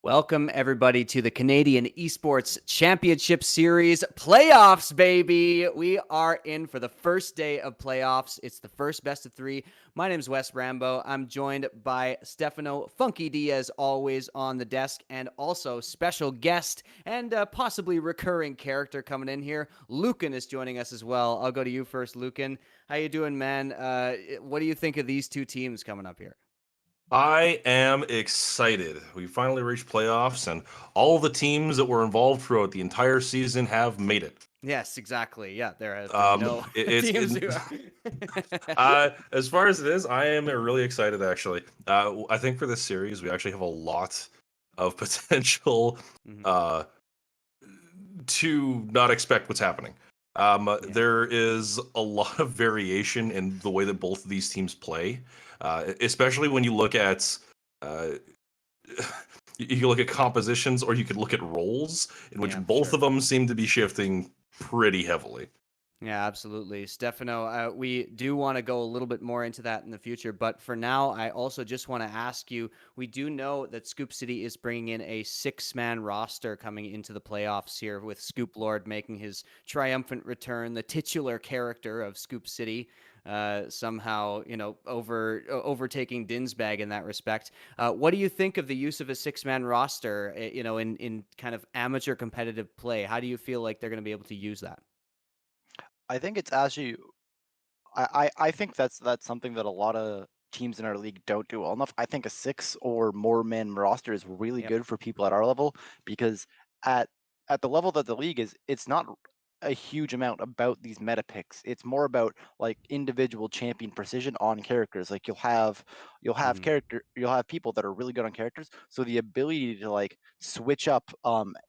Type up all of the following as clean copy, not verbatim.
Welcome, everybody, to the Canadian Esports Championship Series playoffs, baby. We are in for the first day of playoffs. It's the first best of three. My name is Wes Rambo. I'm joined by Stefano Funky D, as always, on the desk, and also special guest and possibly recurring character coming in here. Lucan is joining us as well. I'll go to you first, Lucan. How you doing, man? What do you think of these two teams coming up here? I am excited. We finally reached playoffs, and all the teams that were involved throughout the entire season have made it. Yes, exactly. Yeah, there has been no It's teams who are. as far as it is, I am really excited. Actually, I think for this series, we actually have a lot of potential Mhm. uh, to not expect what's happening. Yeah. There is a lot of variation in the way that both of these teams play, especially when you look at uh, you can look at compositions or you could look at roles in which Yeah, for both sure. of them seem to be shifting pretty heavily. Yeah, absolutely. Stefano, we do want to go a little bit more into that in the future. But for now, I also just want to ask you, we do know that Scoop City is bringing in a six-man roster coming into the playoffs here, with Scoop Lord making his triumphant return, the titular character of Scoop City, somehow, overtaking Dinsbag in that respect. What do you think of the use of a six-man roster, in kind of amateur competitive play? How do you feel like they're going to be able to use that? I think it's actually I think that's something that a lot of teams in our league don't do well enough. I think a six or more man roster is really Yep. good for people at our level because at at the level that the league is, it's not a huge amount about these meta picks. It's more about like individual champion precision on characters. Like Mhm. you'll have people that are really good on characters. So the ability to like switch up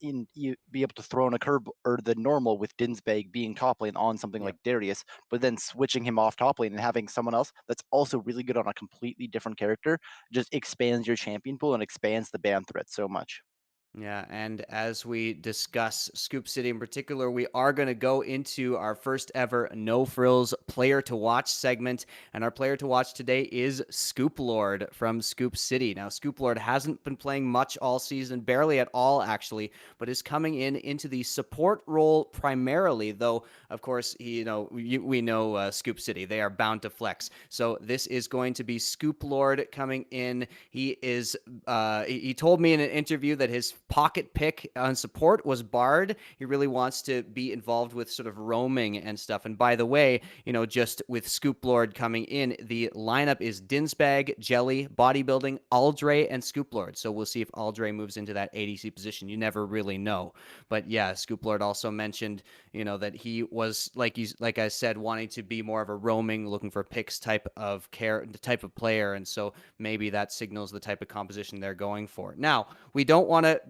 in you be able to throw in a curve or the normal with Dinsbag being top lane on something Yep. like Darius, but then switching him off top lane and having someone else that's also really good on a completely different character just expands your champion pool and expands the ban threat so much. Yeah, and as we discuss Scoop City in particular, we are going to go into our first ever No Frills player to watch segment. And our player to watch today is Scoop Lord from Scoop City. Now, Scoop Lord hasn't been playing much all season, barely at all, actually, but is coming in into the support role primarily, though, of course, we know Scoop City. They are bound to flex. So this is going to be Scoop Lord coming in. He told me in an interview that his pocket pick on support was Bard. He really wants to be involved with sort of roaming and stuff. And by the way, just with Scoop Lord coming in, the lineup is Dinsbag, Jelly, Bodybuilding, Aldre, and Scoop Lord. So we'll see if Aldre moves into that ADC position. You never really know. But yeah, Scoop Lord also mentioned, that he was like I said, wanting to be more of a roaming, looking for picks type of player. And so maybe that signals the type of composition they're going for. Now, we don't want to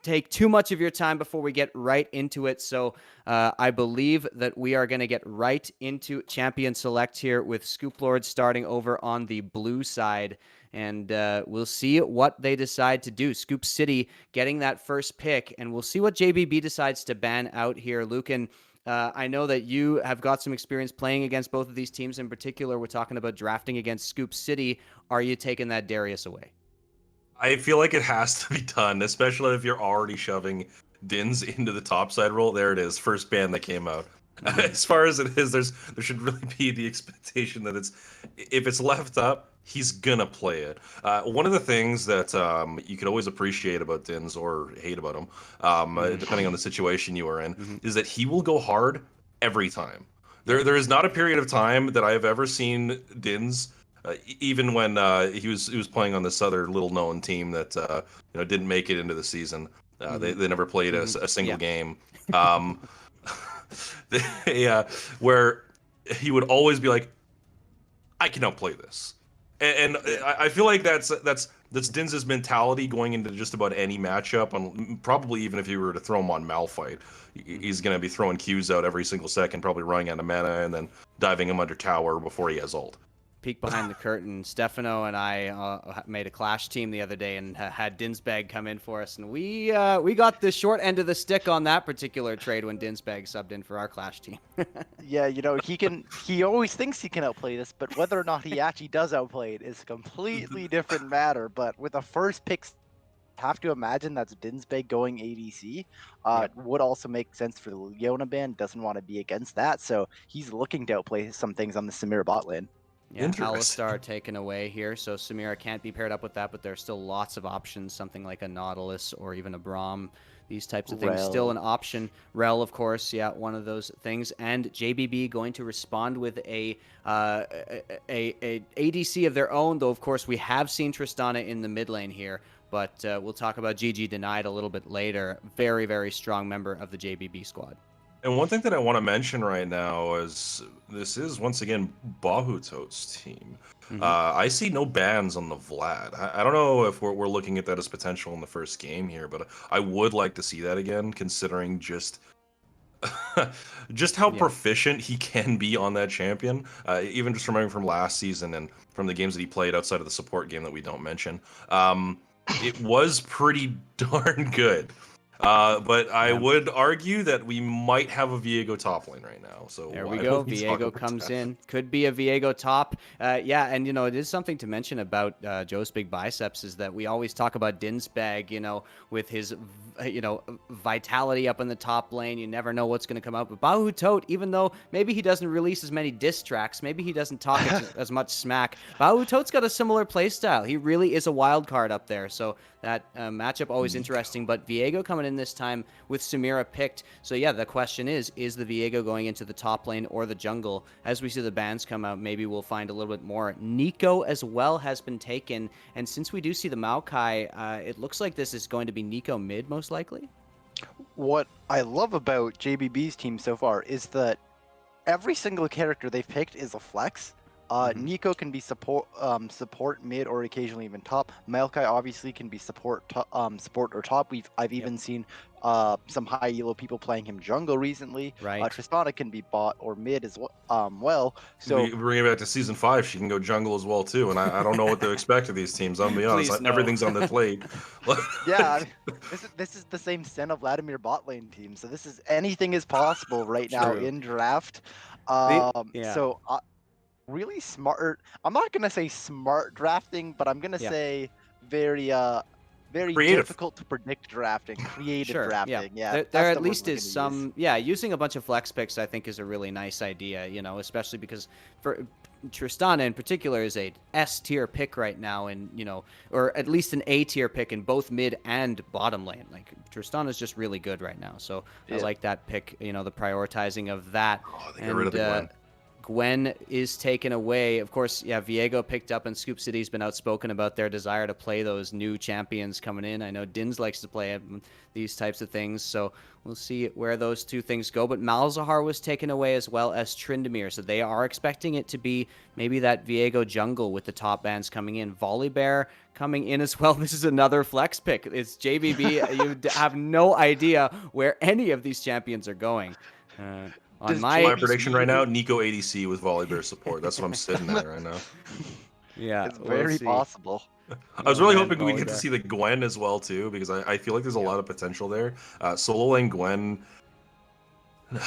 take too much of your time before we get right into it. So I believe that we are going to get right into champion select here with Scoop Lord starting over on the blue side. And we'll see what they decide to do. Scoop City getting that first pick, and we'll see what JBB decides to ban out here. Lucan, I know that you have got some experience playing against both of these teams. In particular, we're talking about drafting against Scoop City. Are you taking that Darius away? I feel like it has to be done, especially if you're already shoving Dins into the topside role. There it is, first ban that came out. Mm-hmm. As far as it is, there should really be the expectation that if it's left up, he's gonna play it. One of the things that you could always appreciate about Dins or hate about him, Mm-hmm. depending on the situation you are in, Mm-hmm. is that he will go hard every time. Yep. There is not a period of time that I have ever seen Dins even when he was playing on this other little known team that didn't make it into the season. Mm-hmm. They never played Mm-hmm. a single Yeah. game. Um, they, where he would always be like, I can outplay this, and Yeah. I feel like that's Dinz's mentality going into just about any matchup, and probably even if you were to throw him on Malphite, Mm-hmm. he's going to be throwing Qs out every single second, probably running out of mana, and then diving him under tower before he has ult. Peek behind the curtain. Stefano and I made a clash team the other day and had Dinsbag come in for us, and we got the short end of the stick on that particular trade when Dinsbag subbed in for our clash team. Yeah, he always thinks he can outplay this, but whether or not he actually does outplay it is a completely different matter. But with a first pick have to imagine that's Dinsbeg going ADC. Yep. Would also make sense for the Leona ban. Doesn't want to be against that, so he's looking to outplay some things on the Samira bot lane. Yeah, Interesting. Alistar taken away here, so Samira can't be paired up with that, but there's still lots of options, something like a Nautilus or even a Braum. These types of things still an Rel. option. Rel, of course, yeah, one of those things. And JBB going to respond with a ADC of their own, though of course we have seen Tristana in the mid lane here. But we'll talk about GG Denied a little bit later. Very, very strong member of the JBB squad. And one thing that I want to mention right now is this is once again Bahuto's team. I see no bans on the Vlad. I don't know if we're looking at that as potential in the first game here, but I would like to see that again, considering just just how Yeah. proficient he can be on that champion. Even just remembering from last season and from the games that he played outside of the support game that we don't mention, it was pretty darn good. But I Yeah. would argue that we might have a Viego top lane right now. So There why we go. don't we talk Viego about comes that? in. Could be a Viego top. Yeah, and it is something to mention about Joe's big biceps is that we always talk about Dinsbag, with his, vitality up in the top lane. You never know what's going to come out. But Bahu Tote, even though maybe he doesn't release as many diss tracks, maybe he doesn't talk as much smack, Bahu Tote's got a similar playstyle. He really is a wild card up there. So that matchup always interesting. But Viego coming in this time with Samira picked. So yeah, the question is the Viego going into the top lane or the jungle? As we see the bans come out, maybe we'll find a little bit more. Nico as well has been taken. And since we do see the Maokai, it looks like this is going to be Nico mid most likely. What I love about JBB's team so far is that every single character they've picked is a flex. Nico can be support mid or occasionally even top. Maokai obviously can be support or top. I've even seen some high elo people playing him jungle recently. Right. Tristana can be bot or mid as well. So We bring it back to season 5. She can go jungle as well too, and I don't know what to expect of these teams. I'm gonna be honest. Please, no. Everything's on the plate. yeah, I mean, this is the same Senna Vladimir bot lane team. So this is anything is possible right now True. in draft. Yeah. So really smart. I'm not gonna say smart drafting, but I'm gonna Yeah. say very Creative. difficult to predict drafting, creative Sure, drafting. Yeah, there that's at the word least we're is gonna use. some. Yeah, using a bunch of flex picks, I think, is a really nice idea. Especially because for Tristana in particular is a S tier pick right now, and or at least an A tier pick in both mid and bottom lane. Like Tristana is just really good right now, so I Yeah. like that pick. The prioritizing of that. Oh, they get rid of the Gwen. Gwen is taken away. Of course, yeah, Viego picked up, and Scoop City's been outspoken about their desire to play those new champions coming in. I know Dins likes to play these types of things, so we'll see where those two things go. But Malzahar was taken away as well as Tryndamere, so they are expecting it to be maybe that Viego jungle with the top bands coming in. Volibear coming in as well. This is another flex pick. It's JVB. You have no idea where any of these champions are going. On Does my My JBB prediction right now: Nico ADC with Volibear support. That's what I'm sitting at right now. Yeah, It's we'll very see. possible. I was Oh, really man, hoping we'd get to Volibear. see the Gwen as well too, because I feel like there's a Yep. lot of potential there. Solo lane Gwen,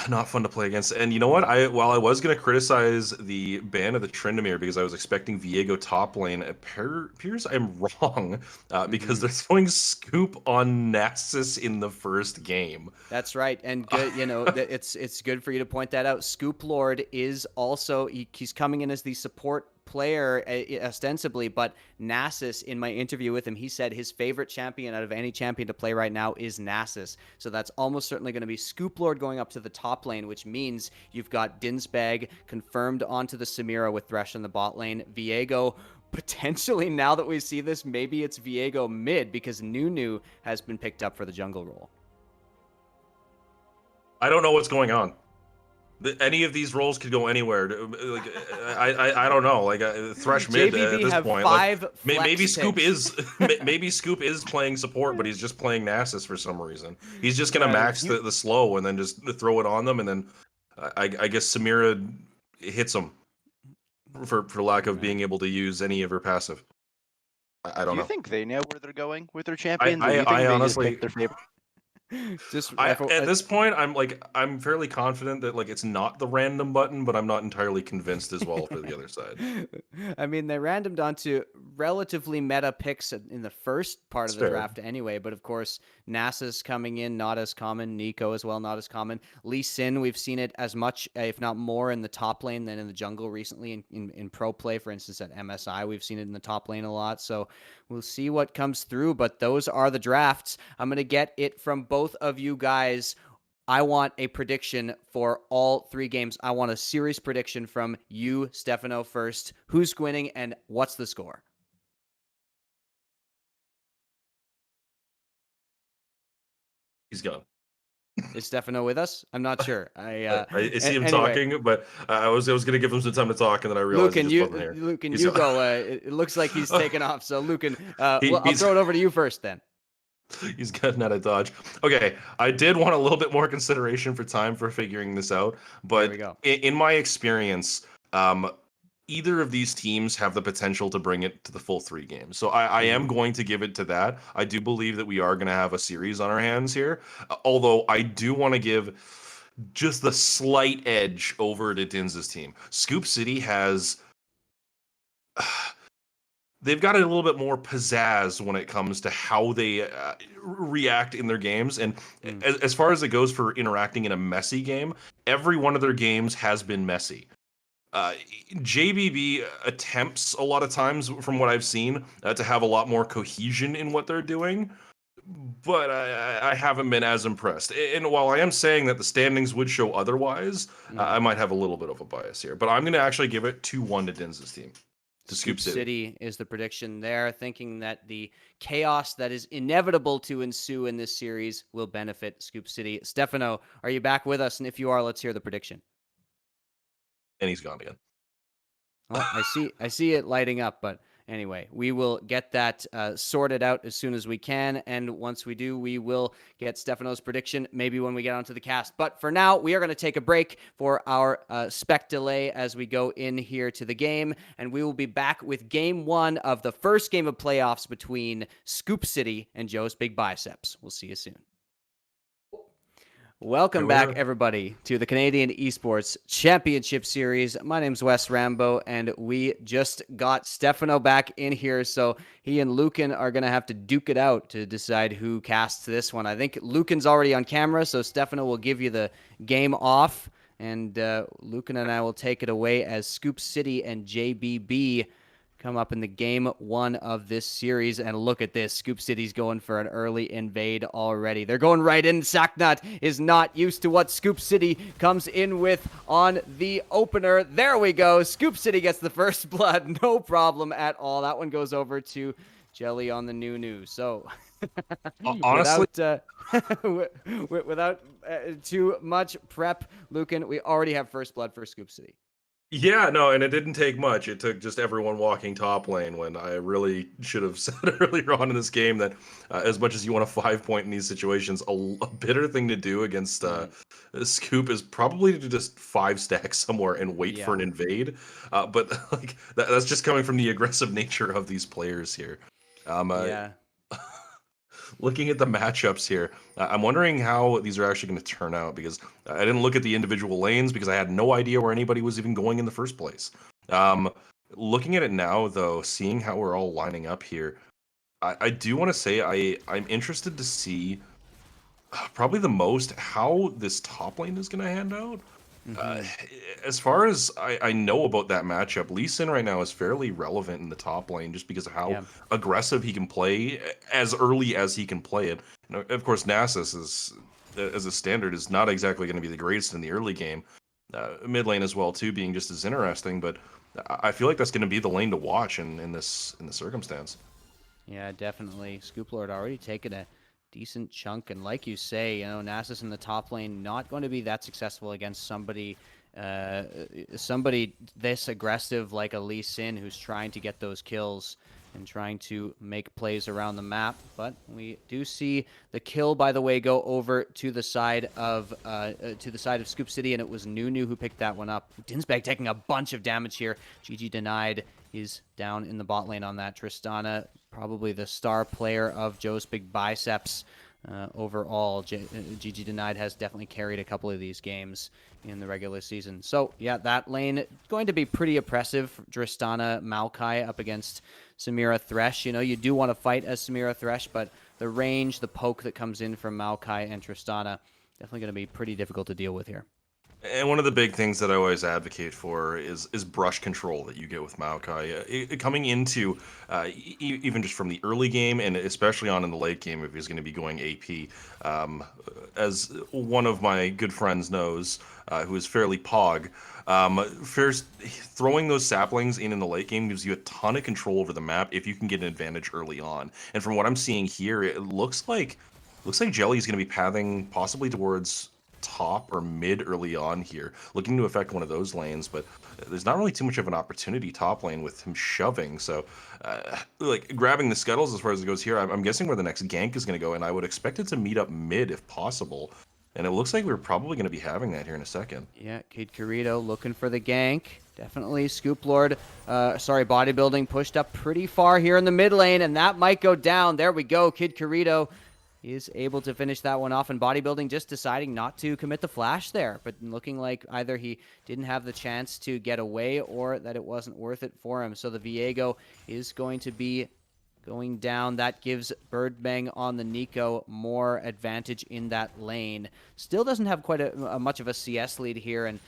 not fun to play against. And you know what? While I was gonna criticize the ban of the Tryndamere because I was expecting Viego top lane, it appears I'm wrong because they're throwing Scoop on Nasus in the first game. That's right, and good. It's good for you to point that out. Scoop Lord is also he's coming in as the support player ostensibly, but Nasus, in my interview with him, he said his favorite champion out of any champion to play right now is Nasus. So that's almost certainly going to be Scoop Lord going up to the top lane, which means you've got Dinsbag confirmed onto the Samira with Thresh in the bot lane. Viego potentially, now that we see this, maybe it's Viego mid because Nunu has been picked up for the jungle role. I don't know what's going on. Any of these roles could go anywhere. Like I don't know. Like Thresh mid JBB at this have point. 5 Like flex maybe Scoop picks. is maybe Scoop is playing support, but he's just playing Nasus for some reason. He's just gonna Right. max the slow and then just throw it on them, and then I guess Samira hits him for lack of Right. being able to use any of her passive. I Do don't you know. think they know where they're going with their champions, or do you think I they just honestly pick their favorite? Just At this point, I'm fairly confident that like it's not the random button, but I'm not entirely convinced as well for the other side. I mean, they randomed onto relatively meta picks in the first part It's of the fair. draft anyway, but of course, NASA's coming in, not as common. Nico as well, not as common. Lee Sin, we've seen it as much, if not more, in the top lane than in the jungle recently in pro play. For instance, at MSI, we've seen it in the top lane a lot. So we'll see what comes through, but those are the drafts. I'm going to get it from both of you guys. I want a prediction for all 3 games. I want a series prediction from you, Stefano, first. Who's winning and what's the score? He's gone. Is Stefano with us? I'm not sure. I see him Anyway, talking, but I was going to give him some time to talk, and then I realized he just wasn't here. Lucan, He's you gone. go. It looks like he's taken off. So, Lucan, well, I'll He's throw it over to you first then. he's getting out of dodge. Okay, I did want a little bit more consideration for time for figuring this out, There we but go. in my experience, either of these teams have the potential to bring it to the full 3 games. So I am going to give it to that. I do believe that we are going to have a series on our hands here, although I do want to give just the slight edge over to Dinz's team. Scoop City has they've got a little bit more pizzazz when it comes to how they react in their games. And as far as it goes for interacting in a messy game, every one of their games has been messy. JBB attempts a lot of times, from what I've seen, to have a lot more cohesion in what they're doing. But I haven't been as impressed. And while I am saying that the standings would show otherwise, I might have a little bit of a bias here. But I'm going to actually give it 2-1 to Dinz's team. To Scoop City is the prediction there, thinking that the chaos that is inevitable to ensue in this series will benefit Scoop City. Stefano, are you back with us? And if you are, let's hear the prediction. And he's gone again. Well, I see it lighting up, but anyway, we will get that sorted out as soon as we can, and once we do, we will get Stefano's prediction maybe when we get onto the cast. But for now, we are going to take a break for our spec delay as we go in here to the game, and we will be back with Game 1 of the first game of playoffs between Scoop City and Joe's Big Biceps. We'll see you soon. Welcome back, everybody, to the Canadian Esports Championship Series. My name's Wes Rambo, and we just got Stefano back in here, so he and Lucan are going to have to duke it out to decide who casts this one. I think Lucan's already on camera, so Stefano will give you the game off, and Lucan and I will take it away as Scoop City and JBB come up in the Game 1 of this series. And look at this. Scoop City's going for an early invade already. They're going right in. Sacknut is not used to what Scoop City comes in with on the opener. There we go. Scoop City gets the first blood. No problem at all. That one goes over to Jelly on the new. So honestly, without too much prep, Lucan, we already have first blood for Scoop City. Yeah, no, and it didn't take much. It took just everyone walking top lane, when I really should have said earlier on in this game that as much as you want a 5-point in these situations, a better thing to do against Scoop is probably to just 5-stack somewhere and wait for an invade. But like that's just coming from the aggressive nature of these players here. Looking at the matchups here, I'm wondering how these are actually going to turn out, because I didn't look at the individual lanes because I had no idea where anybody was even going in the first place. Looking at it now, though, seeing how we're all lining up here, I do want to say I'm interested to see probably the most how this top lane is going to hand out. As far as I know about that matchup, Lee Sin right now is fairly relevant in the top lane just because of how aggressive he can play as early as he can play it. You know, of course, Nasus is, as a standard, is not exactly going to be the greatest in the early game. Mid lane as well too, being just as interesting. But I feel like that's going to be the lane to watch in this circumstance. Yeah, definitely. Scoop Lord already taken a decent chunk, and like you say, you know, Nasus in the top lane not going to be that successful against somebody this aggressive like a Lee Sin, who's trying to get those kills and trying to make plays around the map. But we do see the kill, by the way, go over to the side of Scoop City, and it was Nunu who picked that one up. Dinsbag taking a bunch of damage here. GG denied. He's down in the bot lane on that. Tristana, probably the star player of Joe's Big Biceps, overall. GG Denied has definitely carried a couple of these games in the regular season. So, yeah, that lane going to be pretty oppressive. Dristana, Maokai up against Samira Thresh. You know, you do want to fight as Samira Thresh, but the range, the poke that comes in from Maokai and Tristana, definitely going to be pretty difficult to deal with here. And one of the big things that I always advocate for is brush control that you get with Maokai. Coming into even just from the early game and especially on in the late game if he's going to be going AP. As one of my good friends knows, who is fairly pog, first throwing those saplings in the late game gives you a ton of control over the map if you can get an advantage early on. And from what I'm seeing here, it looks like Jelly is going to be pathing possibly towards top or mid early on here, looking to affect one of those lanes, but there's not really too much of an opportunity top lane with him shoving. So, like grabbing the scuttles as far as it goes here, I'm guessing where the next gank is going to go, and I would expect it to meet up mid if possible. And it looks like we're probably going to be having that here in a second. Yeah, Kid Corito looking for the gank. Definitely Scoop Lord, Bodybuilding pushed up pretty far here in the mid lane, and that might go down. There we go, Kid Corito is able to finish that one off, and Bodybuilding just deciding not to commit the flash there, but looking like either he didn't have the chance to get away or that it wasn't worth it for him. So the Viego is going to be going down. That gives Birdbang on the Nico more advantage in that lane. Still doesn't have quite a much of a CS lead here, and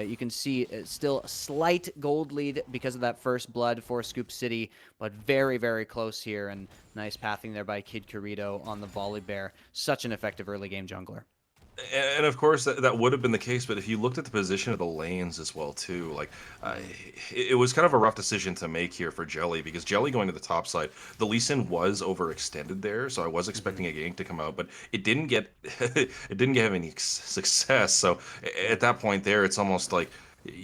you can see still a slight gold lead because of that first blood for Scoop City, but very, very close here, and nice pathing there by Kid Corito on the Volley Bear. Such an effective early game jungler. And of course, that would have been the case, but if you looked at the position of the lanes as well, too, like it was kind of a rough decision to make here for Jelly, because Jelly going to the top side, the Lee Sin was overextended there, so I was expecting a gank to come out, but it didn't get it didn't get any success. So at that point there, it's almost like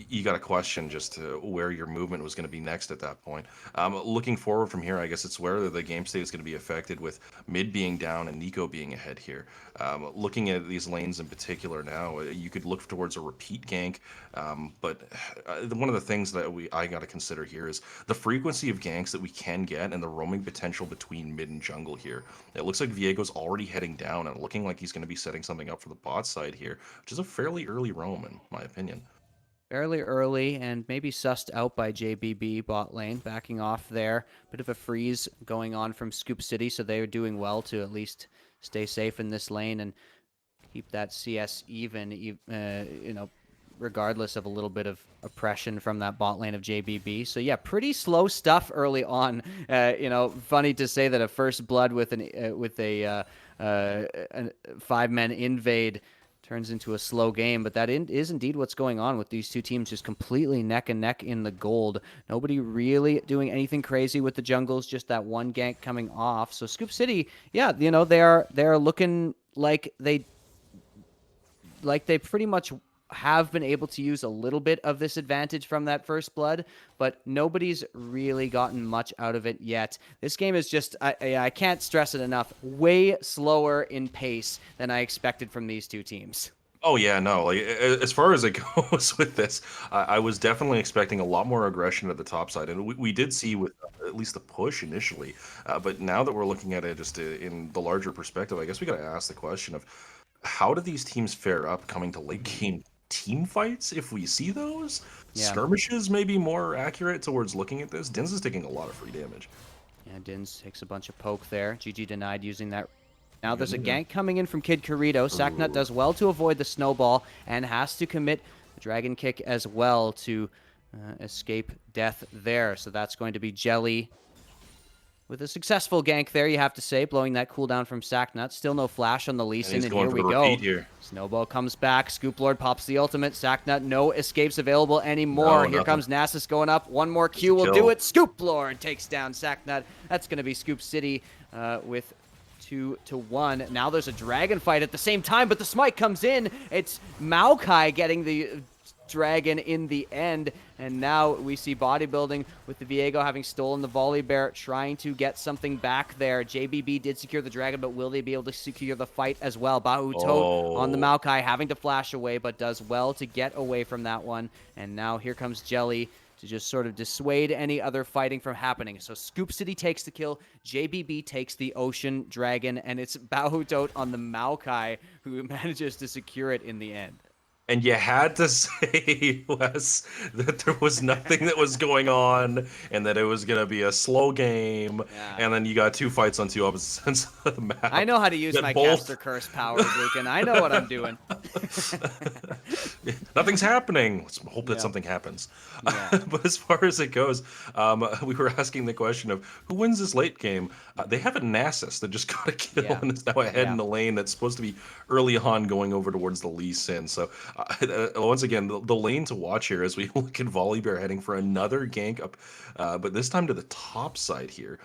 you got to question just where your movement was going to be next at that point. Looking forward from here, I guess it's where the game state is going to be affected with mid being down and Nico being ahead here. Looking at these lanes in particular now, you could look towards a repeat gank, but one of the things that I got to consider here is the frequency of ganks that we can get and the roaming potential between mid and jungle here. It looks like Viego's already heading down and looking like he's going to be setting something up for the bot side here, which is a fairly early roam in my opinion. Fairly early and maybe sussed out by JBB bot lane, backing off there. Bit of a freeze going on from Scoop City, so they're doing well to at least stay safe in this lane and keep that CS even, you know, regardless of a little bit of oppression from that bot lane of JBB. So yeah, pretty slow stuff early on. You know, funny to say that a first blood with a 5-man invade turns into a slow game, but that is indeed what's going on with these two teams, just completely neck and neck in the gold. Nobody really doing anything crazy with the jungles, just that one gank coming off. So Scoop City, yeah, you know, they're looking like they pretty much have been able to use a little bit of this advantage from that first blood, but nobody's really gotten much out of it yet. This game is just, I can't stress it enough, way slower in pace than I expected from these two teams. Oh yeah, no. Like as far as it goes with this, I was definitely expecting a lot more aggression at the top side, and we did see with at least the push initially. But now that we're looking at it just in the larger perspective, I guess we got to ask the question of how do these teams fare up coming to late game team fights? If we see those skirmishes, maybe more accurate towards looking at this. Dins is taking a lot of free damage. Yeah, Dins takes a bunch of poke there. GG Denied using that. Now there's a gank coming in from Kid Corito. Sacknut does well to avoid the snowball and has to commit the dragon kick as well to escape death there. So that's going to be Jelly with a successful gank there, you have to say, blowing that cooldown from Sacknut. Still no flash on the Lee Sin, and here we go. Here. Snowball comes back. Scoop Lord pops the ultimate. Sacknut, no escapes available anymore. Here comes Nasus going up. One more Q will do it. Scoop Lord takes down Sacknut. That's going to be Scoop City with 2-1. Now there's a dragon fight at the same time, but the smite comes in. It's Maokai getting the dragon in the end, and now we see Bodybuilding with the Viego having stolen the Volley Bear, trying to get something back there. JBB did secure the dragon, but will they be able to secure the fight as well? Bahuto on the Maokai, having to flash away, but does well to get away from that one. And now here comes Jelly to just sort of dissuade any other fighting from happening. So Scoop City takes the kill, JBB takes the Ocean Dragon, and it's Bahutot on the Maokai who manages to secure it in the end. And you had to say, Wes, that there was nothing that was going on and that it was going to be a slow game. Yeah. And then you got 2 fights on 2 opposite ends of the map. I know how to use that my both- caster curse powers, Lucan. I know what I'm doing. Nothing's happening. Let's hope that Yeah. something happens. Yeah. But as far as it goes, we were asking the question of who wins this late game. They have a Nasus that just got a kill Yeah. and is now ahead Yeah. in the lane that's supposed to be early on going over towards the Lee Sin. So once again, the lane to watch here as we look at Volibear heading for another gank up, but this time to the top side here.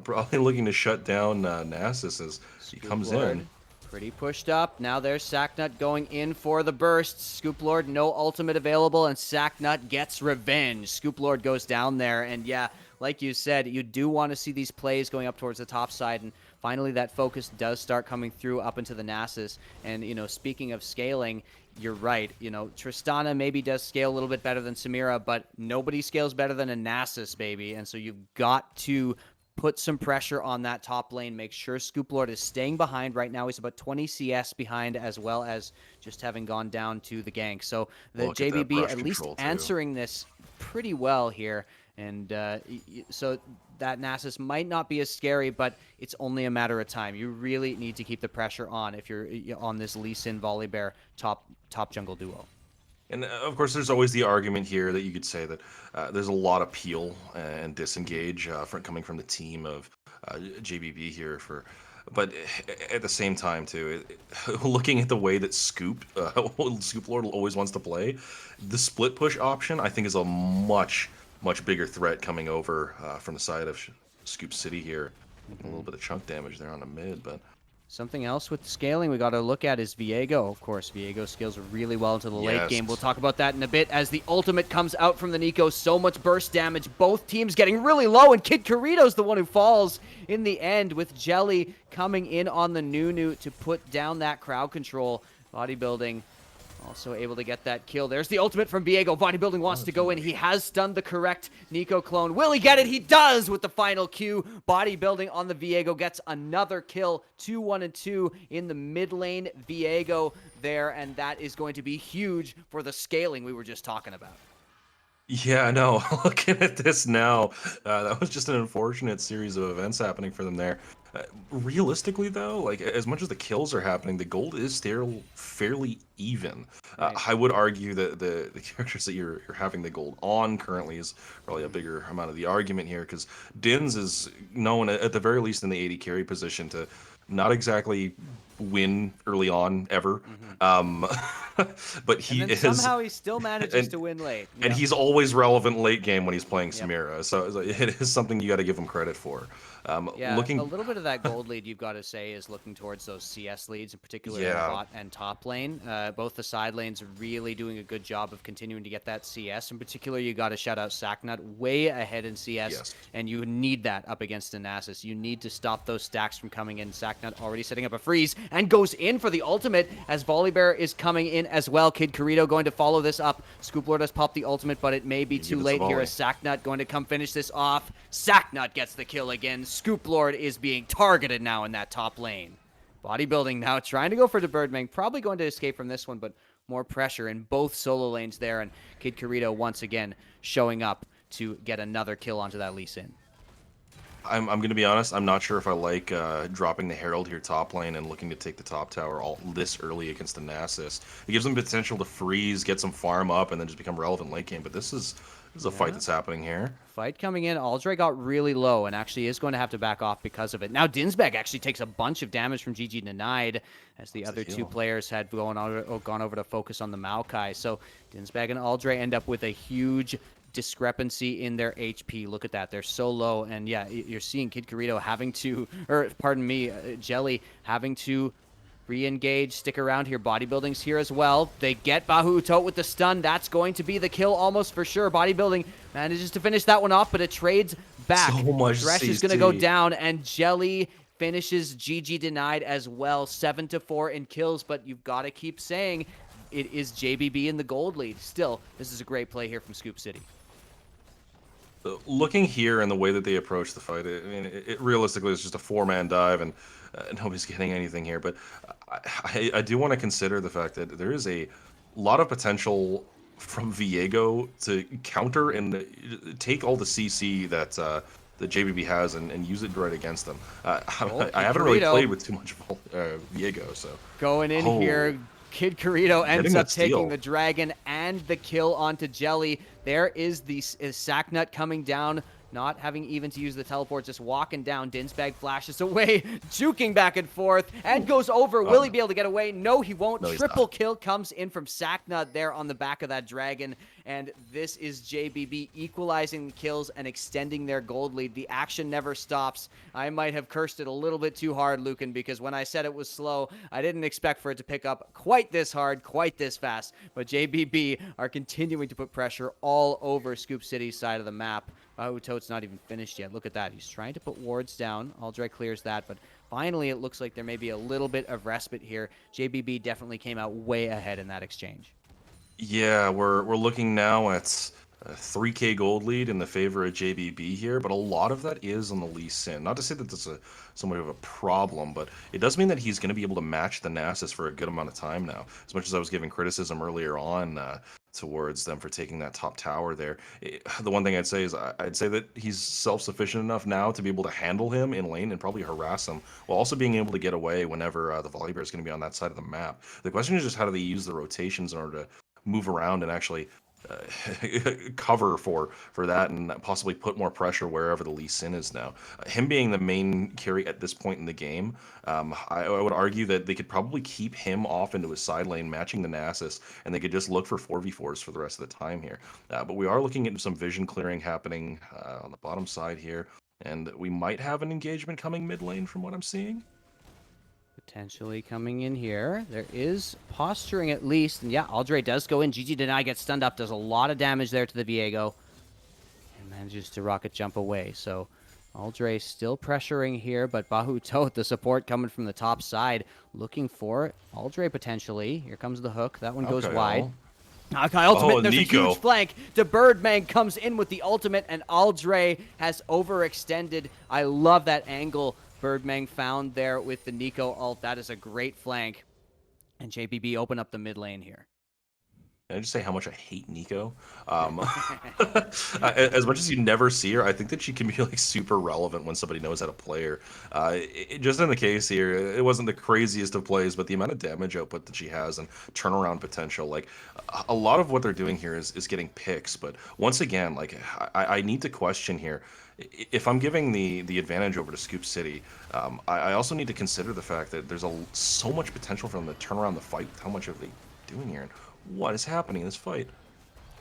Probably looking to shut down Nasus as he comes Lord, in. pretty pushed up. Now there's Sacknut going in for the burst. Scoop Lord, no ultimate available, and Sacknut gets revenge. Scoop Lord goes down there, and yeah, like you said, you do want to see these plays going up towards the top side, and finally that focus does start coming through up into the Nasus. And, you know, speaking of scaling, you're right. You know, Tristana maybe does scale a little bit better than Samira, but nobody scales better than a Nasus, baby. And so you've got to put some pressure on that top lane. Make sure Scoop Lord is staying behind. Right now, he's about 20 CS behind, as well as just having gone down to the gank. So the Look at that JBB brush at least control, too. answering this pretty well here. And so that Nasus might not be as scary, but it's only a matter of time. You really need to keep the pressure on if you're on this Lee Sin Volibear top jungle duo. And of course, there's always the argument here that you could say that there's a lot of peel and disengage coming from the team of JBB here. But at the same time, too, looking at the way that Scoop Lord always wants to play, the split push option I think is a much bigger threat coming over from the side of Scoop City here. A little bit of chunk damage there on the mid, but. Something else with scaling we got to look at is Viego. Of course, Viego scales really well into the late game. We'll talk about that in a bit as the ultimate comes out from the Nico. So much burst damage. Both teams getting really low, and Kid Corito's the one who falls in the end with Jelly coming in on the Nunu to put down that crowd control. Bodybuilding also able to get that kill. There's the ultimate from Viego. Bodybuilding wants to go in. He has stunned the correct Nico clone. Will he get it? He does with the final Q. Bodybuilding on the Viego gets another kill. 2-1-2 in the mid lane. Viego there, and that is going to be huge for the scaling we were just talking about. Yeah, I know. Looking at this now, that was just an unfortunate series of events happening for them there. Realistically, though, like as much as the kills are happening, the gold is still fairly even. Right. I would argue that the characters that you're having the gold on currently is probably a bigger amount of the argument here, because Dins is known at the very least in the AD carry position to not exactly win early on ever. But he and then is somehow he still manages to win late. and he's always relevant late game when he's playing Yep. Samira. So it is something you got to give him credit for. Yeah, Looking a little bit of that gold lead, you've got to say, is looking towards those CS leads, in particular in Yeah. bot and top lane. Both the side lanes are really doing a good job of continuing to get that CS. In particular, you got to shout out Sacknut, way ahead in CS, Yes. and you need that up against the Nasus. You need to stop those stacks from coming in. Sacknut already setting up a freeze and goes in for the ultimate as Volibear is coming in as well. Kid Corito going to follow this up. Scoop Lord has popped the ultimate, but it may be Give too us a late here volley. as Sacknut going to come finish this off. Sacknut gets the kill again. Scoop Lord is being targeted now in that top lane. Bodybuilding now trying to go for the Birdmang. Probably going to escape from this one, but more pressure in both solo lanes there. And Kid Corito once again showing up to get another kill onto that Lee Sin. I'm going to be honest. I'm not sure if I like dropping the Herald here top lane and looking to take the top tower all this early against the Nasus. It gives them potential to freeze, get some farm up, and then just become relevant late game. But this is a fight that's happening here. Fight coming in. Aldrey got really low and actually is going to have to back off because of it. Now Dinsbag actually takes a bunch of damage from GG Denied as the other two players had gone over to focus on the Maokai. So Dinsbag and Aldrey end up with a huge discrepancy in their HP. Look at that. They're so low. And yeah, you're seeing Kid Corito having to, or pardon me, Jelly having to re-engage, stick around here. Bodybuilding's here as well. They get Bahutot with the stun. That's going to be the kill almost for sure. Bodybuilding manages to finish that one off, but it trades back. So much Thresh is going to go down, and Jelly finishes GG Denied as well. 7-4 in kills, but you've got to keep saying it is JBB in the gold lead. Still, this is a great play here from Scoop City. Looking here and the way that they approach the fight, I mean, it realistically is just a four-man dive, and nobody's getting anything here. But I do want to consider the fact that there is a lot of potential from Viego to counter and take all the CC that that JBB has and use it right against them. Oh, I Kid haven't really Corito played with too much Viego, so going in oh, here. Kid Corito ends getting up that taking steal. the dragon and the kill onto Jelly. There is the Sacknut coming down, not having even to use the teleport, just walking down. Dinsbag flashes away, juking back and forth, and goes over. Will he be able to get away? No, he won't. No, he's Triple not. kill comes in from Sacknut there on the back of that dragon, and this is JBB equalizing the kills and extending their gold lead. The action never stops. I might have cursed it a little bit too hard, Lucan, because when I said it was slow, I didn't expect for it to pick up quite this hard, quite this fast. But JBB are continuing to put pressure all over Scoop City's side of the map. Tote's not even finished yet. Look at that. He's trying to put wards down. Aldrey clears that, but finally it looks like there may be a little bit of respite here. JBB definitely came out way ahead in that exchange. Yeah, we're looking now at a 3K gold lead in the favor of JBB here, but a lot of that is on the Lee Sin. Not to say that this is somewhat of a problem, but it does mean that he's going to be able to match the Nasus for a good amount of time now. As much as I was giving criticism earlier on towards them for taking that top tower there, the one thing I'd say is I'd say that he's self-sufficient enough now to be able to handle him in lane and probably harass him, while also being able to get away whenever the volley bear is going to be on that side of the map. The question is just how do they use the rotations in order to move around and actually uh, cover for that and possibly put more pressure wherever the Lee Sin is now. Him being the main carry at this point in the game, I would argue that they could probably keep him off into his side lane, matching the Nasus, and they could just look for 4v4s for the rest of the time here. But we are looking into some vision clearing happening on the bottom side here, and we might have an engagement coming mid lane from what I'm seeing. Potentially coming in here. There is posturing at least. And yeah, Aldrey does go in. GG Deny gets stunned up. Does a lot of damage there to the Viego. And manages to rocket jump away. So Aldrey still pressuring here. But Bahu Tote, the support coming from the top side. Looking for Aldrey potentially. Here comes the hook. That one goes Okay, wide. Kyle ultimate, and there's Nico. a huge flank. The Birdman comes in with the ultimate, and Aldrey has overextended. I love that angle Birdman found there with the Nico ult. That is a great flank. And JBB open up the mid lane here. Can I just say how much I hate Nico? As much as you never see her, I think that she can be like super relevant when somebody knows how to play her. Just in the case here, it wasn't the craziest of plays, but the amount of damage output that she has and turnaround potential, like a lot of what they're doing here is getting picks. But once again, like I need to question here. If I'm giving the advantage over to Scoop City, I also need to consider the fact that there's so much potential for them to turn around the fight. How much are they doing here? And what is happening in this fight?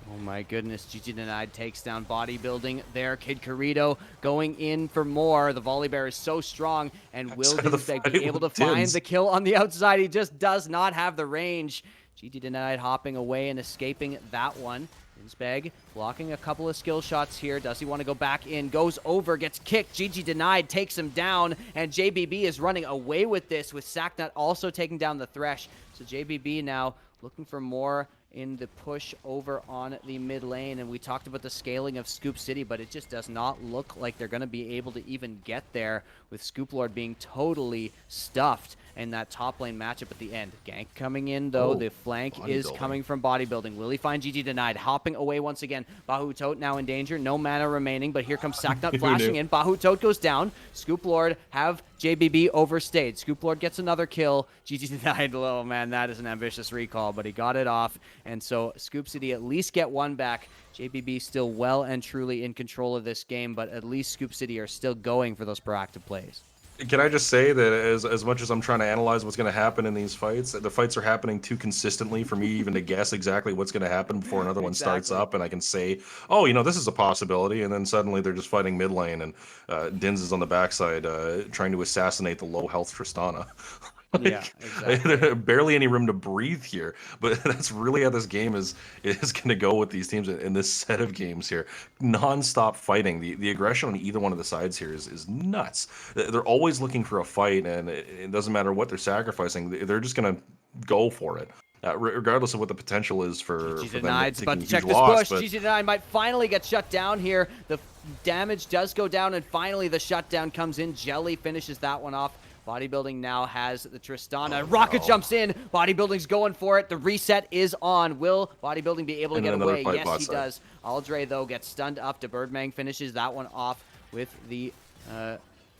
Oh my goodness, GG Denied takes down bodybuilding there. Kid Corito going in for more. The volley bear is so strong, and will Dinsbag be able to find the kill on the outside? He just does not have the range. GG Denied hopping away and escaping that one. Dinsbag blocking a couple of skill shots here. Does he want to go back in? Goes over, gets kicked. GG Denied takes him down, and JBB is running away with this, with Sacknut also taking down the Thresh. So JBB now looking for more in the push over on the mid lane. And we talked about the scaling of Scoop City, but it just does not look like they're going to be able to even get there, with Scoop Lord being totally stuffed in that top lane matchup at the end. Gank coming in, though. The flank is coming from bodybuilding. Will he find GG Denied? Hopping away once again. Bahu Tote now in danger. No mana remaining, but here comes Sacknut flashing in. Bahu Tote goes down. Scoop Lord have JBB overstayed. Scoop Lord gets another kill. GG Denied. Oh, man, that is an ambitious recall, but he got it off. And so Scoop City at least get one back. JBB still well and truly in control of this game, but at least Scoop City are still going for those proactive plays. Can I just say that as much as I'm trying to analyze what's going to happen in these fights, the fights are happening too consistently for me even to guess exactly what's going to happen before another one starts up, and I can say, oh, you know, this is a possibility, and then suddenly they're just fighting mid lane, and Dins is on the backside trying to assassinate the low health Tristana. Like, yeah, exactly. Barely any room to breathe here, but that's really how this game is going to go with these teams in this set of games here. Non-stop fighting. The aggression on either one of the sides here is nuts. They're always looking for a fight, and it doesn't matter what they're sacrificing. They're just going to go for it. regardless of what the potential is for GG them denied, taking but a huge check this loss. push. But GG denied might finally get shut down here. The damage does go down, and finally the shutdown comes in. Jelly finishes that one off. Bodybuilding now has the Tristana. Rocket jumps in. Bodybuilding's going for it. The reset is on. Will Bodybuilding be able to And get then another away? fight Yes, bot he side. does. Aldre, though, gets stunned up. To Birdmang finishes that one off with the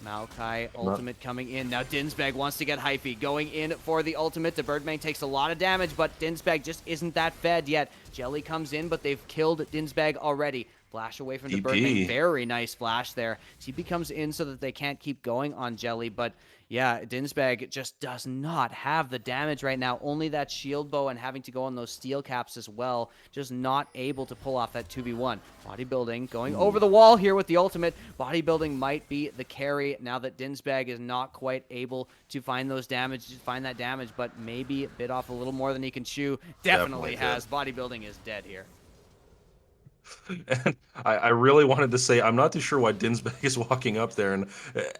Maokai ultimate coming in. Now Dinsbag wants to get hyphy. Going in for the ultimate. The Birdmang takes a lot of damage, but Dinsbag just isn't that fed yet. Jelly comes in, but they've killed Dinsbag already. Flash away from the Birdmang. Very nice flash there. TP comes in so that they can't keep going on Jelly, but yeah, Dinsbag just does not have the damage right now. Only that shield bow and having to go on those steel caps as well. Just not able to pull off that 2v1. Bodybuilding going over the wall here with the ultimate. Bodybuilding might be the carry now that Dinsbag is not quite able to find that damage, but maybe bit off a little more than he can chew. Definitely has. Bodybuilding is dead here. And I really wanted to say I'm not too sure why Dinsbag is walking up there. And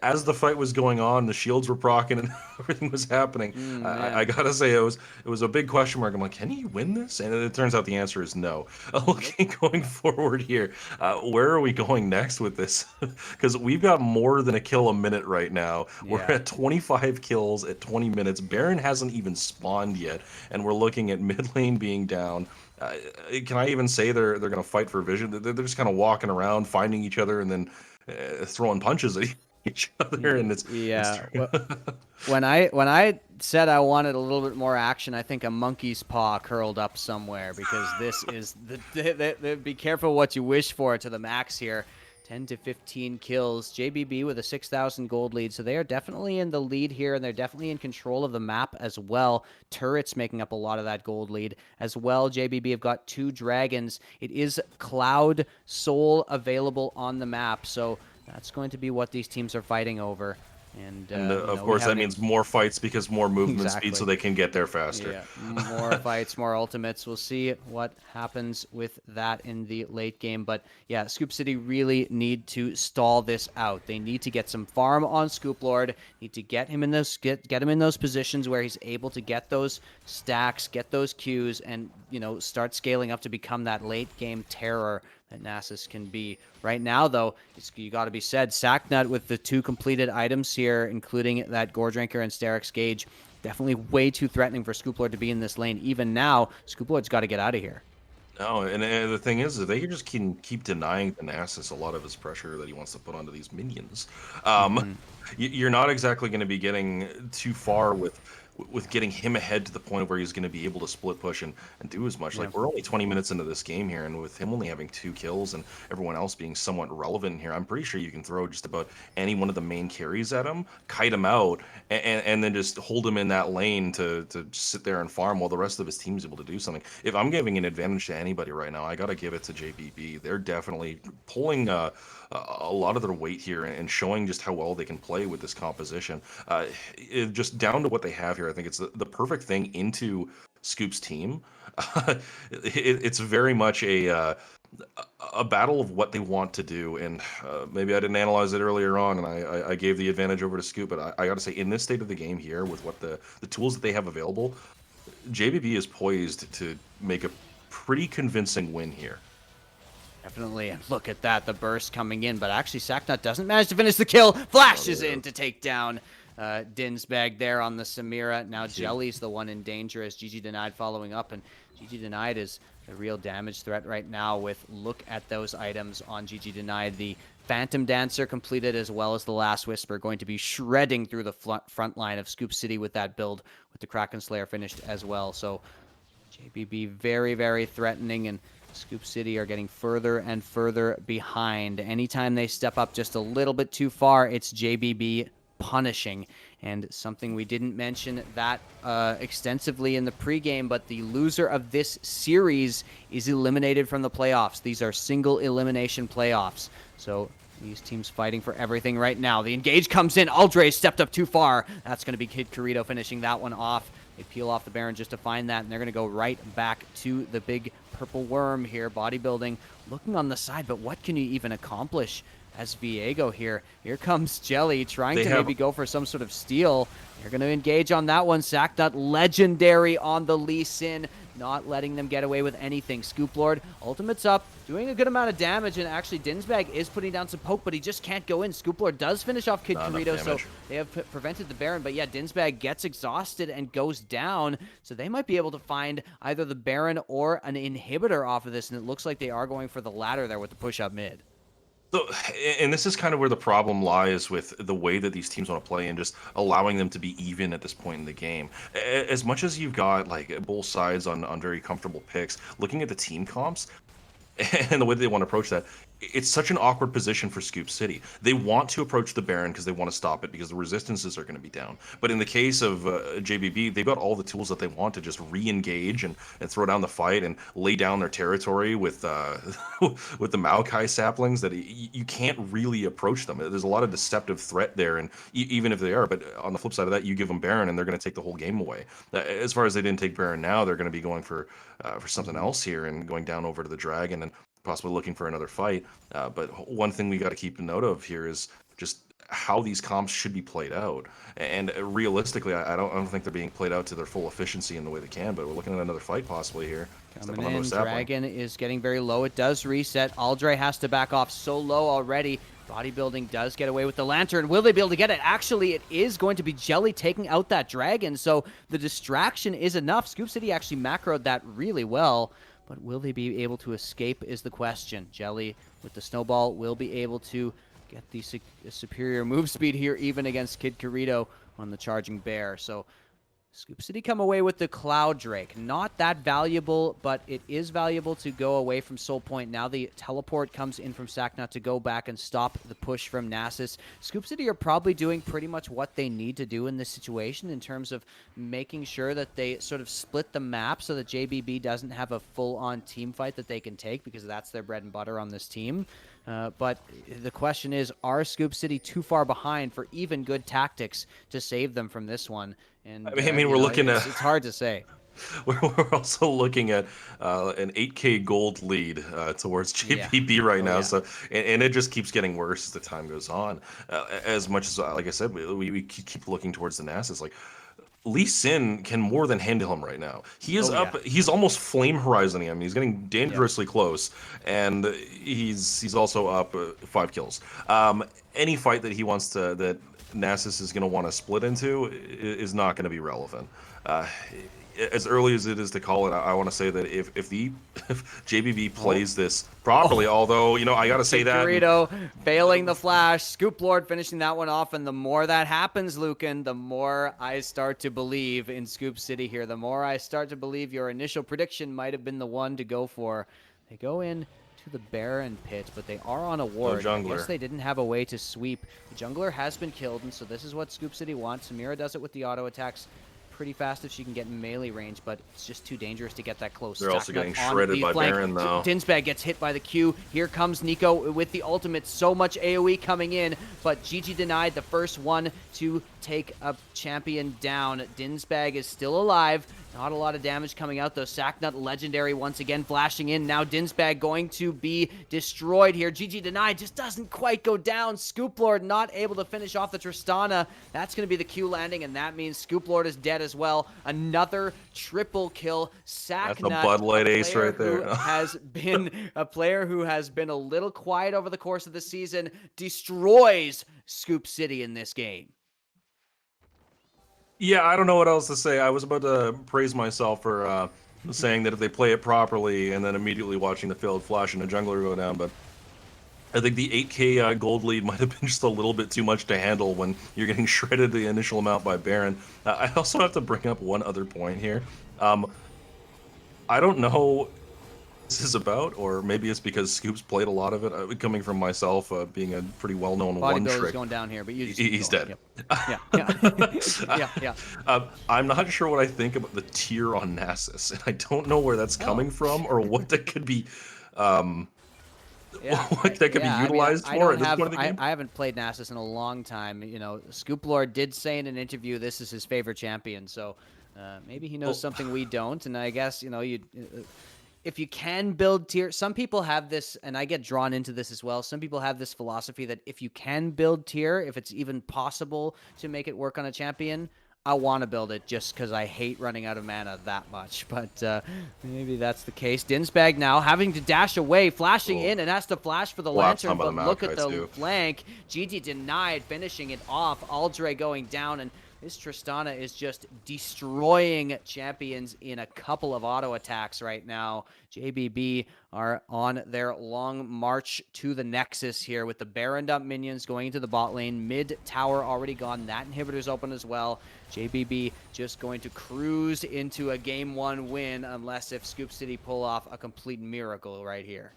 as the fight was going on, the shields were proccing and everything was happening. I gotta say it was a big question mark. I'm like, can he win this? And it turns out the answer is no. Looking going forward here, where are we going next with this? Because we've got more than a kill a minute right now. We're at 25 kills at 20 minutes. Baron hasn't even spawned yet, and we're looking at mid lane being down. Can I even say they're going to fight for vision? They're just kind of walking around, finding each other, and then throwing punches at each other, and it's when I said I wanted a little bit more action, I think a monkey's paw curled up somewhere, because this is be careful what you wish for to the max here. 10 to 15 kills. JBB with a 6,000 gold lead, so they are definitely in the lead here, and they're definitely in control of the map as well. Turrets making up a lot of that gold lead as well. JBB have got 2 dragons. It is Cloud Soul available on the map, so that's going to be what these teams are fighting over. And of course, that means more fights because more movement speed, so they can get there faster. Yeah, more fights, more ultimates. We'll see what happens with that in the late game. But yeah, Scoop City really need to stall this out. They need to get some farm on Scoop Lord. Need to get him in those get him in those positions where he's able to get those stacks, get those Qs, and start scaling up to become that late game terror that Nasus can be. Right now, though, you got to be said, Sacknut with the 2 completed items here, including that Gore Drinker and Sterix Gauge, definitely way too threatening for Scoop Lord to be in this lane. Even now, Scoop Lord's got to get out of here. No, and the thing is, they just can keep denying the Nasus a lot of his pressure that he wants to put onto these minions. You're not exactly going to be getting too far with getting him ahead to the point where he's going to be able to split push and do as much. Like, we're only 20 minutes into this game here, and with him only having 2 kills and everyone else being somewhat relevant here, I'm pretty sure you can throw just about any one of the main carries at him, kite him out, and then just hold him in that lane to sit there and farm while the rest of his team's able to do something. If I'm giving an advantage to anybody right now, I got to give it to JBB. They're definitely pulling a lot of their weight here and showing just how well they can play with this composition. Just down to what they have here, I think it's the perfect thing into Scoop's team. It's very much a battle of what they want to do, and maybe I didn't analyze it earlier on, and I gave the advantage over to Scoop, but I got to say, in this state of the game here, with what the tools that they have available, JBB is poised to make a pretty convincing win here. Definitely. Look at that, the burst coming in, but actually Sacknut doesn't manage to finish the kill. Flashes in to take down Dinsbag there on the Samira. Now Jelly's the one in danger as GG Denied following up, and GG Denied is a real damage threat right now with, look at those items on GG Denied. The Phantom Dancer completed, as well as the Last Whisper, going to be shredding through the front line of Scoop City with that build, with the Kraken Slayer finished as well. So JBB very, very threatening, and Scoop City are getting further and further behind. Anytime they step up just a little bit too far, it's JBB punishing. And something we didn't mention that extensively in the pregame, but the loser of this series is eliminated from the playoffs. These are single elimination playoffs. So these teams fighting for everything right now. The engage comes in. Aldre stepped up too far. That's going to be Kid Corito finishing that one off. They peel off the Baron just to find that, and they're going to go right back to the big purple worm here. Bodybuilding looking on the side, but what can you even accomplish as Viego here. Here comes Jelly trying They to have maybe go for some sort of steal. They're going to engage on that one. Sacknut legendary on the Lee Sin, not letting them get away with anything. Scoop Lord, ultimate's up, doing a good amount of damage, and actually Dinsbag is putting down some poke, but he just can't go in. Scoop Lord does finish off Kid Not enough Corito, so damage. they have prevented the Baron, but yeah, Dinsbag gets exhausted and goes down, so they might be able to find either the Baron or an inhibitor off of this, and it looks like they are going for the latter there with the push up mid. So, and this is kind of where the problem lies with the way that these teams want to play and just allowing them to be even at this point in the game. As much as you've got like both sides on very comfortable picks, looking at the team comps and the way that they want to approach that, it's such an awkward position for Scoop City. They want to approach the Baron because they want to stop it because the resistances are going to be down. But in the case of JBB, they've got all the tools that they want to just re-engage and throw down the fight and lay down their territory with with the Maokai saplings that you can't really approach them. There's a lot of deceptive threat there, and even if they are, but on the flip side of that, you give them Baron and they're going to take the whole game away. As far as they didn't take Baron now, they're going to be going for something else here and going down over to the Dragon and possibly looking for another fight. But one thing we got to keep a note of here is just how these comps should be played out. And realistically, I don't think they're being played out to their full efficiency in the way they can. But we're looking at another fight possibly here. Coming in, Dragon is getting very low. It does reset. Aldre has to back off so low already. Bodybuilding does get away with the Lantern. Will they be able to get it? Actually, it is going to be Jelly taking out that Dragon, so the distraction is enough. Scoop City actually macroed that really well, but will they be able to escape is the question. Jelly with the snowball will be able to get the superior move speed here, even against Kid Corito on the charging bear. So Scoop City come away with the Cloud Drake. Not that valuable, but it is valuable to go away from Soul Point. Now the teleport comes in from Sacknut to go back and stop the push from Nasus. Scoop City are probably doing pretty much what they need to do in this situation in terms of making sure that they sort of split the map so that JBB doesn't have a full-on team fight that they can take, because that's their bread and butter on this team. But the question is, are Scoop City too far behind for even good tactics to save them from this one? And I mean, we're looking at... It's hard to say. We're also looking at an 8K gold lead towards JPB right now. So, and it just keeps getting worse as the time goes on. As much as, like I said, we keep looking towards the Nasus. Like, Lee Sin can more than handle him right now. He is up. He's almost flame horizoning him. He's getting dangerously close, and he's also up 5 kills. Any fight that he wants to, that Nasus is going to want to split into, is not going to be relevant. As early as it is to call it, I want to say that if JBB plays this properly, although, you know, I got to say that... Dorito failing the flash, Scoop Lord finishing that one off, and the more that happens, Lucan, the more I start to believe in Scoop City here. The more I start to believe your initial prediction might have been the one to go for. They go in to the Baron pit, but they are on a ward. I guess they didn't have a way to sweep. The jungler has been killed, and so this is what Scoop City wants. Samira does it with the auto attacks pretty fast if she can get in melee range, but it's just too dangerous to get that close. They're also getting shredded by Baron, though. Dinsbag gets hit by the Q. Here comes Nico with the ultimate. So much AoE coming in, but GG denied, the first one to take a champion down. Dinsbag is still alive. Not a lot of damage coming out, though. Sacknut legendary once again flashing in. Now Dinsbag going to be destroyed here. GG denied just doesn't quite go down. Scoop Lord not able to finish off the Tristana. That's going to be the Q landing, and that means Scoop Lord is dead as well. Another triple kill. Sacknut, that's a Bud Light ace right there. has been a player who has been a little quiet over the course of the season, destroys Scoop City in this game. Yeah, I don't know what else to say. I was about to praise myself for saying that if they play it properly and then immediately watching the field flash and a jungler go down, but I think the 8K gold lead might have been just a little bit too much to handle when you're getting shredded the initial amount by Baron. I also have to bring up one other point here. I don't know this is about, or maybe it's because Scoop's played a lot of it. Coming from myself, being a pretty well-known one trick. Going down here, but he's dead. Yeah. I'm not sure what I think about the tier on Nasus, and I don't know where that's coming from or what that could be. What that could be utilized for at this point in the game. I haven't played Nasus in a long time. You know, Scoop Lord did say in an interview this is his favorite champion, so maybe he knows something we don't. And I guess, you know, if you can build tier, some people have this, and I get drawn into this as well. Some people have this philosophy that if you can build tier, if it's even possible to make it work on a champion, I want to build it just because I hate running out of mana that much. But maybe that's the case. Dinsbag now having to dash away, flashing Cool. in, and has to flash for the Collapse lantern. on by the But look at Maokai, the too. flank. GT denied, finishing it off. Aldre going down, and this Tristana is just destroying champions in a couple of auto attacks right now. JBB are on their long march to the Nexus here with the Baron dump minions going into the bot lane. Mid tower already gone. That inhibitor's open as well. JBB just going to cruise into a game 1 win unless if Scoop City pull off a complete miracle right here.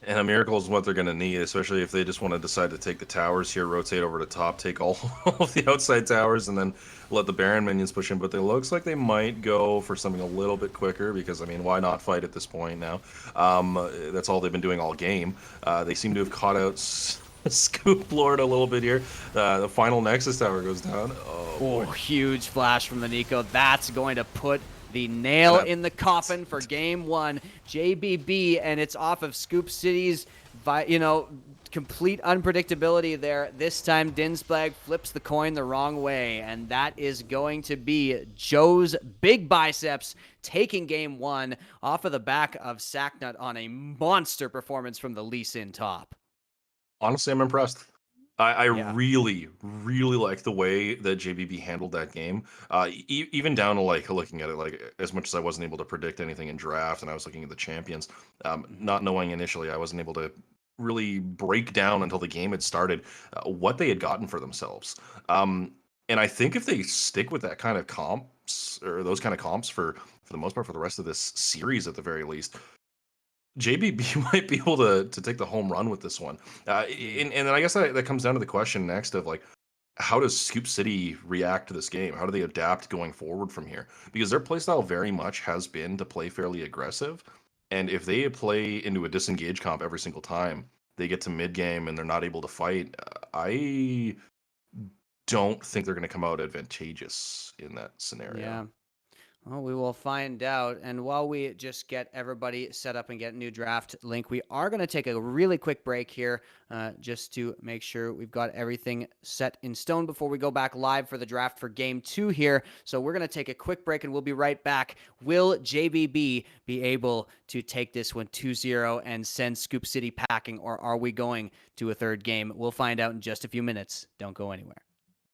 And a miracle is what they're going to need, especially if they just want to decide to take the towers here, rotate over to top, take all of the outside towers, and then let the Baron minions push in. But it looks like they might go for something a little bit quicker because, I mean, why not fight at this point now? That's all they've been doing all game. They seem to have caught out Scoop Lord a little bit here. The final Nexus tower goes down. Oh, boy. Huge flash from the Nico. That's going to put the nail in the coffin for game 1. JBB, and it's off of Scoop City's, complete unpredictability there. This time, Dinsblag flips the coin the wrong way, and that is going to be Joe's Big Biceps taking game 1 off of the back of Sacknut on a monster performance from the Lee Sin top. Honestly, I'm impressed. I Yeah. really, really like the way that JBB handled that game. Even down to like looking at it, like as much as I wasn't able to predict anything in draft, and I was looking at the champions, not knowing initially, I wasn't able to really break down until the game had started what they had gotten for themselves. And I think if they stick with that kind of comps or those kind of comps for the most part for the rest of this series at the very least, JBB might be able to take the home run with this one. And then I guess that comes down to the question next of like, how does Scoop City react to this game? How do they adapt going forward from here? Because their playstyle very much has been to play fairly aggressive. And if they play into a disengage comp every single time, they get to mid game and they're not able to fight. I don't think they're going to come out advantageous in that scenario. Yeah. Well, we will find out. And while we just get everybody set up and get a new draft link, we are going to take a really quick break here just to make sure we've got everything set in stone before we go back live for the draft for game 2 here. So we're going to take a quick break and we'll be right back. Will JBB be able to take this one 2-0 and send Scoop City packing, or are we going to a third game? We'll find out in just a few minutes. Don't go anywhere.